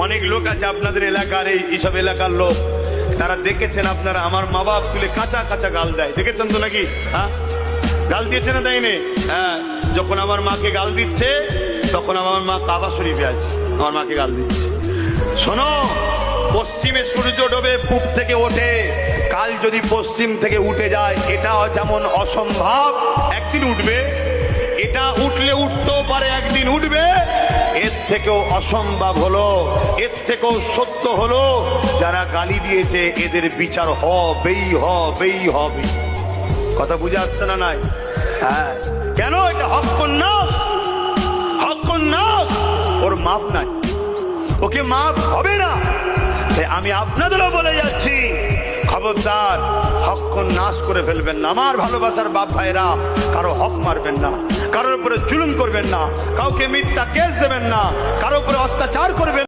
অনেক লোক আছে আপনাদের এলাকার, এইসব এলাকার লোক, তারা দেখেছেন আপনারা আমার মা বাপ তুলে কাঁচা কাঁচা গাল দেয়, দেখেছেন তো নাকি? হ্যাঁ, গাল দিয়েছে না দেয়নি? হ্যাঁ, যখন আমার মাকে গাল দিচ্ছে তখন আমার মা কাবা শরীফে আছে, আমার মাকে গাল দিচ্ছে। শোনো, পশ্চিমে সূর্য ডোবে, পূব থেকে ওঠে, কাল যদি পশ্চিম থেকে উঠে যায় এটা যেমন অসম্ভব, একদিন উঠবে। এটা উঠলে উঠতেও পারে, একদিন উঠবে। এর থেকেও অসম্ভব হলো, এর থেকেও সত্য হলো, যারা গালি দিয়েছে এদের বিচার হবেই হবেই হবে। কথা বুঝে আসছে না? নাই? হ্যাঁ, কেন? এটা হক্কুন নাস, হক্কুন নাস, ওর মাপ নাই, ওকে মাপ হবে না। আমি আপনাদেরও বলে যাচ্ছি, খবরদার হক্কুন নাস করে ফেলবেন না। আমার ভালোবাসার বাপ ভাইরা, কারো হক মারবেন না, কারোর উপরে জুলুম করবেন না, কাউকে মিথ্যা কেস দেবেন না, কারোর উপরে অত্যাচার করবেন।